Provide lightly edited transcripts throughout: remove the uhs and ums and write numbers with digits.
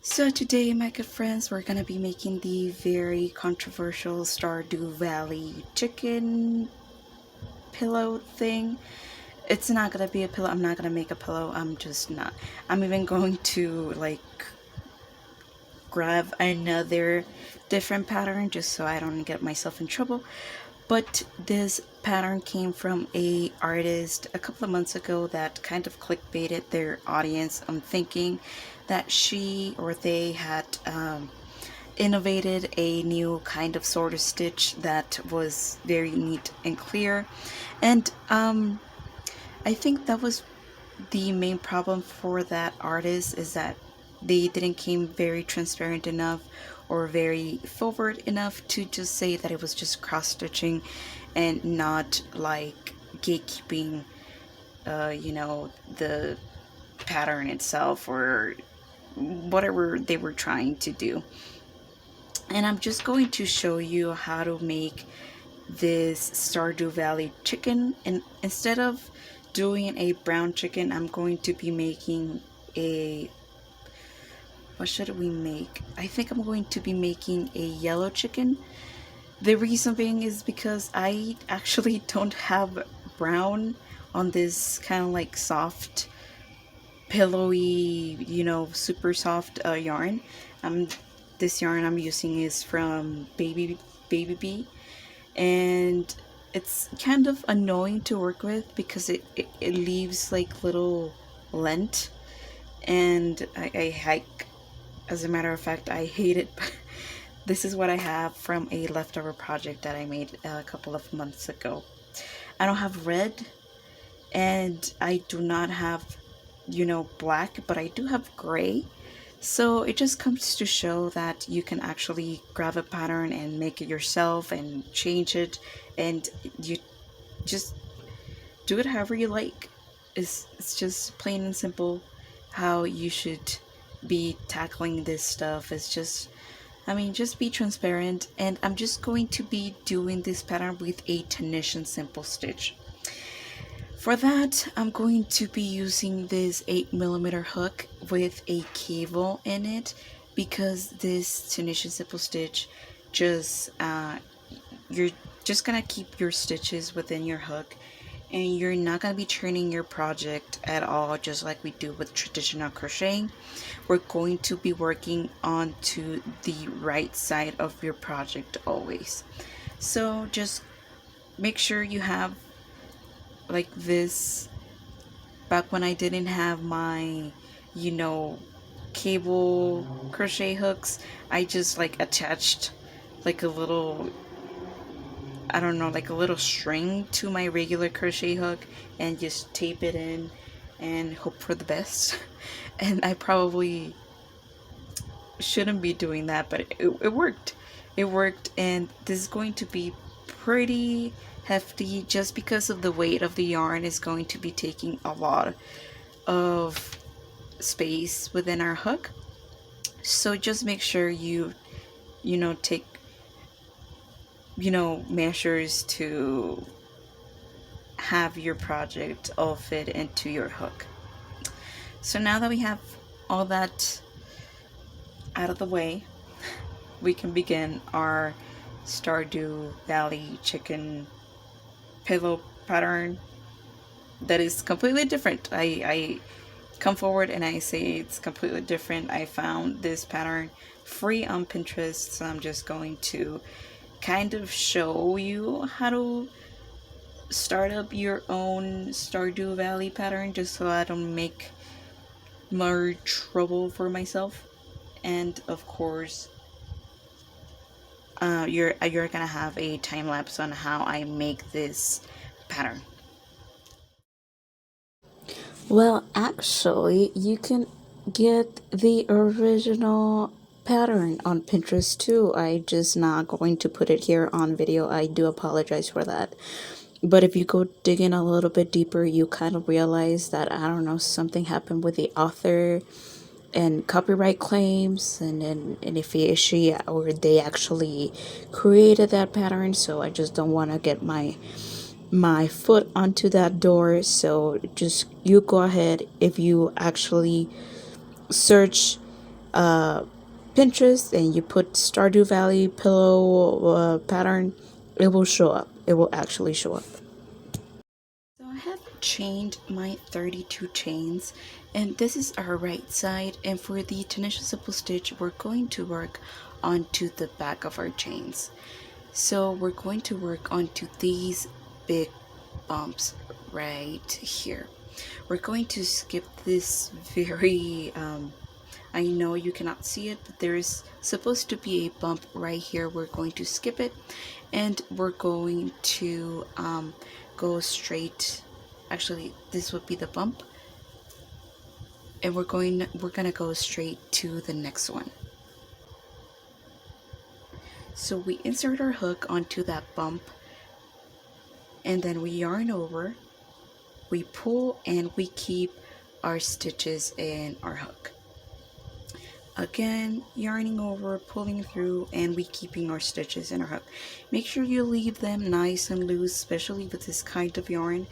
So today, my good friends, we're gonna be making the very controversial Stardew Valley chicken pillow thing. It's not gonna be a pillow. I'm not gonna make a pillow. I'm just not. I'm even going to grab another different pattern just so I don't get myself in trouble. But this pattern came from a artist a couple of months ago that kind of clickbaited their audience. I'm thinking that she or they had innovated a new kind of sort of stitch that was very neat and clear, and I think that was the main problem for that artist, is that they didn't came very transparent enough or very forward enough to just say that it was just cross stitching and not like gatekeeping the pattern itself or whatever they were trying to do. And I'm just going to show you how to make this Stardew Valley chicken, and instead of doing a brown chicken, I'm going to be making a, what should we make? I think I'm going to be making a yellow chicken. The reason being is because I actually don't have brown on this kind of like soft, pillowy, super soft yarn. This yarn I'm using is from Baby Bee, and it's kind of annoying to work with because it leaves like little lint, and I hike. As a matter of fact, I hate it. This is what I have from a leftover project that I made a couple of months ago. I don't have red, and I do not have, black, but I do have gray. So it just comes to show that you can actually grab a pattern and make it yourself and change it, and you just do it however you like. It's just plain and simple how you should be tackling this stuff. It's just, just be transparent. And I'm just going to be doing this pattern with a Tunisian simple stitch. For that, I'm going to be using this 8mm hook with a cable in it, because this Tunisian simple stitch just, you're just gonna keep your stitches within your hook, and you're not gonna be turning your project at all just like we do with traditional crocheting. We're going to be working onto the right side of your project always. So just make sure you have like this. Back when I didn't have my cable crochet hooks, I just like attached like a little, I don't know, like a little string to my regular crochet hook and just tape it in and hope for the best. And I probably shouldn't be doing that, but it worked. It worked, and this is going to be pretty hefty just because of the weight of the yarn is going to be taking a lot of space within our hook. So just make sure you take measures to have your project all fit into your hook. So now that we have all that out of the way, we can begin our Stardew Valley chicken pillow pattern that is completely different. I come forward and I say it's completely different. I found this pattern free on Pinterest, so I'm just going to kind of show you how to start up your own Stardew Valley pattern, just so I don't make more trouble for myself. And of course, you're gonna have a time lapse on how I make this pattern. Well, actually, you can get the original pattern on Pinterest too. I just not going to put it here on video. I do apologize for that. But if you go digging a little bit deeper, you kind of realize that, I don't know, something happened with the author and copyright claims, and if she or they actually created that pattern. So I just don't want to get my foot onto that door. So just you go ahead. If you actually search Pinterest and you put Stardew Valley pillow pattern, it will show up. It will actually show up. So I have chained my 32 chains, and this is our right side, and for the Tunisian simple stitch we're going to work onto the back of our chains. So we're going to work onto these big bumps right here. We're going to skip this very I know you cannot see it, but there is supposed to be a bump right here. We're going to skip it, and we're going to go straight. Actually, this would be the bump, and we're gonna go straight to the next one. So we insert our hook onto that bump, and then we yarn over, we pull, and we keep our stitches in our hook. Again, yarning over, pulling through, and we keeping our stitches in our hook. Make sure you leave them nice and loose, especially with this kind of yarn.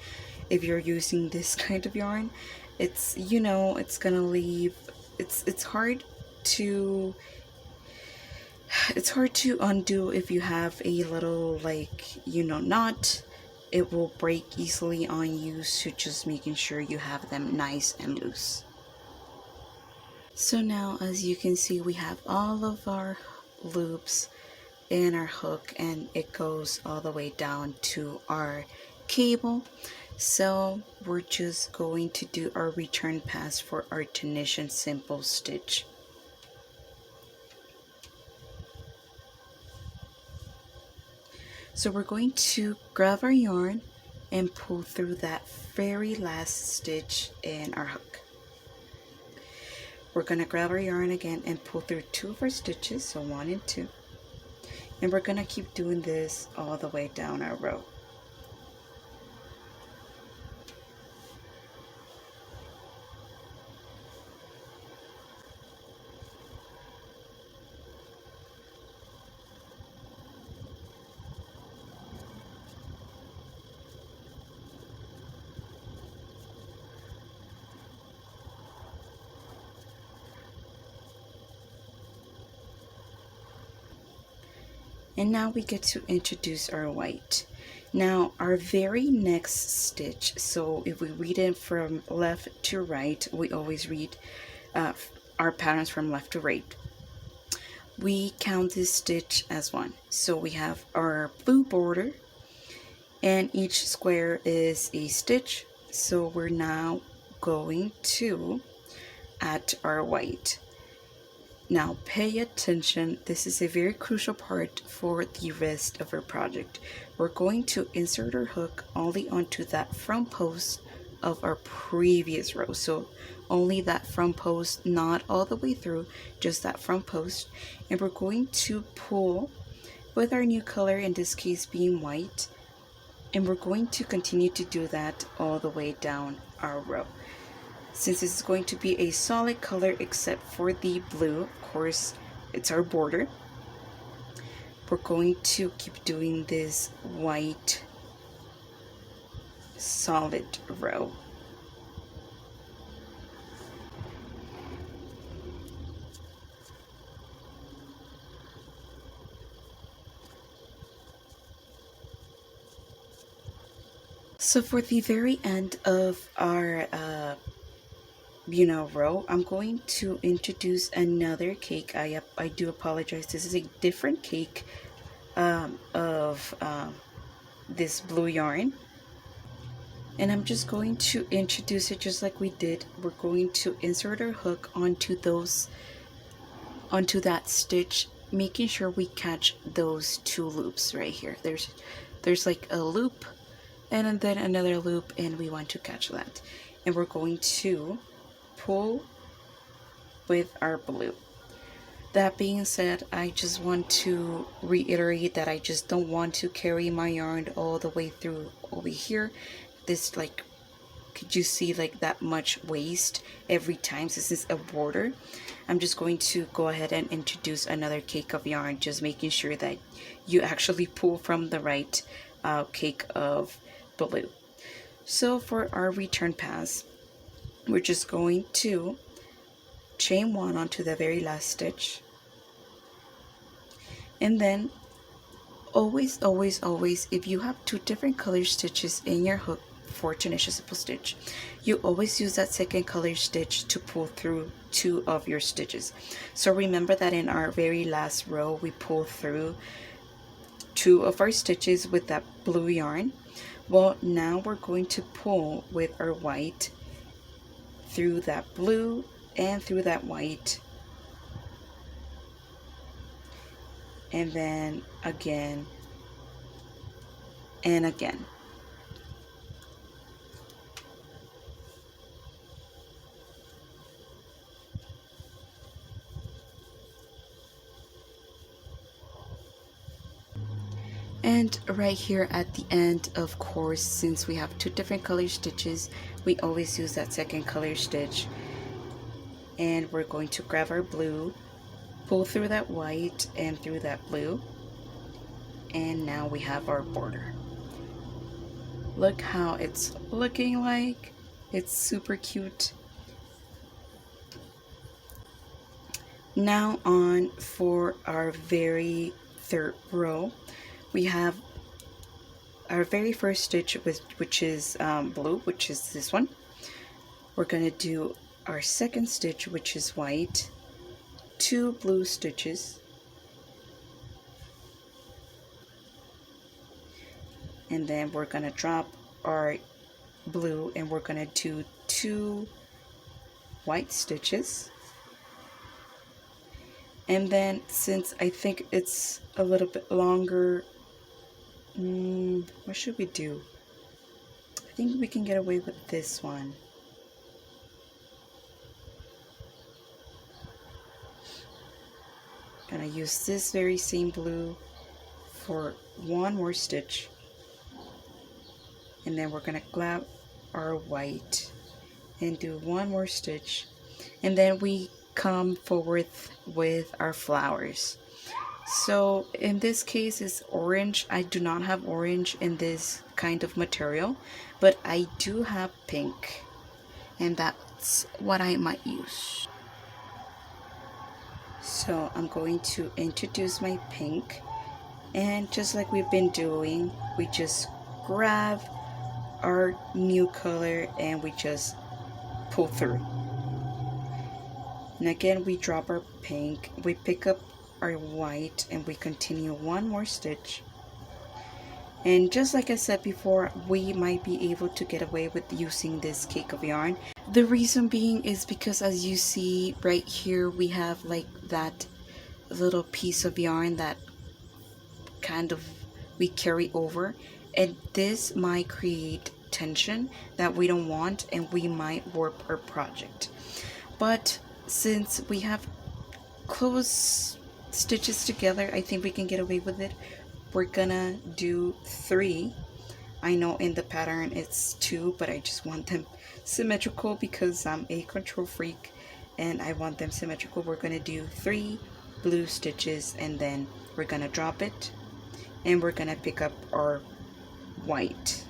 If you're using this kind of yarn, it's, you know, it's gonna leave, it's hard to undo if you have a little, like, you know, knot. It will break easily on you, so just making sure you have them nice and loose. So now, as you can see, we have all of our loops in our hook, and it goes all the way down to our cable. So we're just going to do our return pass for our Tunisian simple stitch. So we're going to grab our yarn and pull through that very last stitch in our hook. We're going to grab our yarn again and pull through 2 of our stitches, so 1 and 2. And we're going to keep doing this all the way down our row. And now we get to introduce our white. Now our very next stitch, so if we read it from left to right, we always read our patterns from left to right. We count this stitch as 1. So we have our blue border, and each square is a stitch. So we're now going to add our white. Now pay attention, this is a very crucial part for the rest of our project. We're going to insert our hook only onto that front post of our previous row. So only that front post, not all the way through, just that front post. And we're going to pull with our new color, in this case being white. And we're going to continue to do that all the way down our row. Since it's going to be a solid color except for the blue, of course, it's our border. We're going to keep doing this white solid row. So for the very end of our row, I'm going to introduce another cake. I do apologize, this is a different cake of this blue yarn, and I'm just going to introduce it just like we did. We're going to insert our hook onto that stitch, making sure we catch those 2 loops right here. There's like a loop and then another loop, and we want to catch that, and we're going to pull with our blue. That being said, I just want to reiterate that I just don't want to carry my yarn all the way through over here. This, like, could you see like that much waste every time since it's a border? I'm just going to go ahead and introduce another cake of yarn, just making sure that you actually pull from the right cake of blue. So for our return pass, we're just going to chain 1 onto the very last stitch, and then always, if you have two different color stitches in your hook for Tunisian simple stitch, you always use that second color stitch to pull through two of your stitches. So remember that in our very last row we pull through two of our stitches with that blue yarn. Well, now we're going to pull with our white through that blue and through that white, and then again and again. And right here at the end, of course, since we have two different color stitches, we always use that second color stitch, and we're going to grab our blue, pull through that white and through that blue, and now we have our border. Look how it's looking like. It's super cute. Now on for our very third row, we have our very first stitch, which is blue, which is this one. We're going to do our second stitch, which is white, two blue stitches, and then we're going to drop our blue and we're going to do two white stitches. And then since I think it's a little bit longer, what should we do? I think we can get away with this one. Gonna use this very same blue for one more stitch, and then we're gonna grab our white and do one more stitch, and then we come forward with our flowers. So in this case it's orange. I do not have orange in this kind of material, but I do have pink, and that's what I might use. So I'm going to introduce my pink, and just like we've been doing, we just grab our new color and we just pull through. And again we drop our pink, we pick up our white, and we continue one more stitch. And just like I said before, we might be able to get away with using this cake of yarn. The reason being is because, as you see right here, we have like that little piece of yarn that kind of we carry over, and this might create tension that we don't want, and we might warp our project. But since we have close stitches together, I think we can get away with it. We're gonna do 3. I know in the pattern it's 2, but I just want them symmetrical because I'm a control freak and I want them symmetrical. We're gonna do 3 blue stitches, and then we're gonna drop it, and we're gonna pick up our white.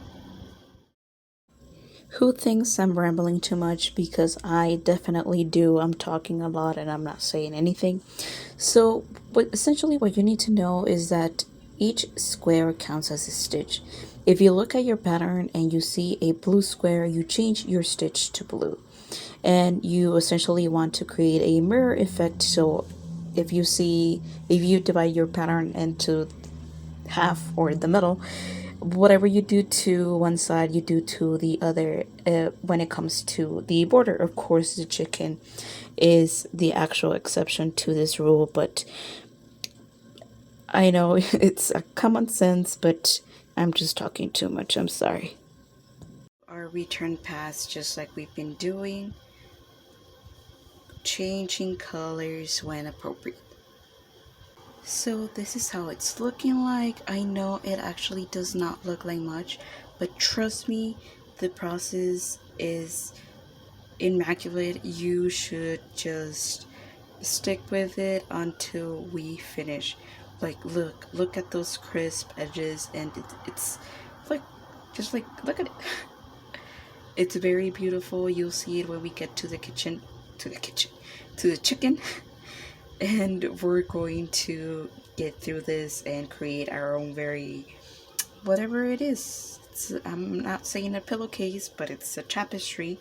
Who thinks I'm rambling too much? Because I definitely do. I'm talking a lot and I'm not saying anything. So essentially what you need to know is that each square counts as a stitch. If you look at your pattern and you see a blue square, you change your stitch to blue. And you essentially want to create a mirror effect. So if you divide your pattern into half or the middle, whatever you do to one side you do to the other when it comes to the border. Of course the chicken is the actual exception to this rule, but I know it's a common sense, but I'm just talking too much. I'm sorry. Our return pass, just like we've been doing, changing colors when appropriate. So this is how it's looking like. I know it actually does not look like much, but trust me, the process is immaculate. You should just stick with it until we finish. Like look at those crisp edges, and it's like just like look at it. It's very beautiful. You'll see it when we get to the kitchen. to the kitchen, to the chicken, and we're going to get through this and create our own very whatever it is. I'm not saying a pillowcase, but it's a tapestry,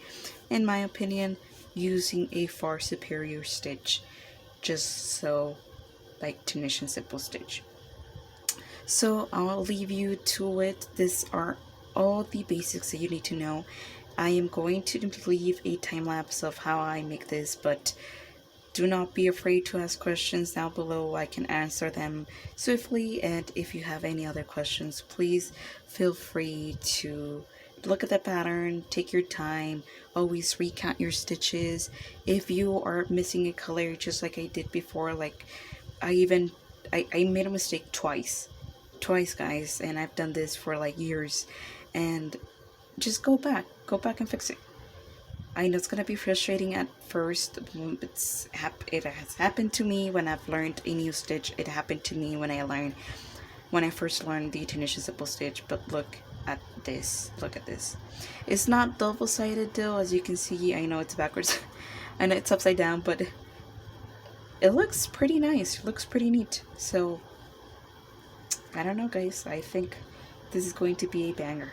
in my opinion, using a far superior stitch, just so like Tunisian simple stitch. So I'll leave you to it. These are all the basics that you need to know. I am going to leave a time lapse of how I make this, but do not be afraid to ask questions down below. I can answer them swiftly, and if you have any other questions, please feel free to look at the pattern, take your time, always recount your stitches. If you are missing a color, just like I did before, like I made a mistake twice, guys, and I've done this for like years, and just go back and fix it. I know it's gonna be frustrating at first. It has happened to me when I've learned a new stitch. It happened to me when I first learned the Tunisian simple stitch. But look at this. Look at this. It's not double-sided though, as you can see. I know it's backwards. I know it's upside down, but it looks pretty nice. It looks pretty neat. So I don't know, guys. I think this is going to be a banger.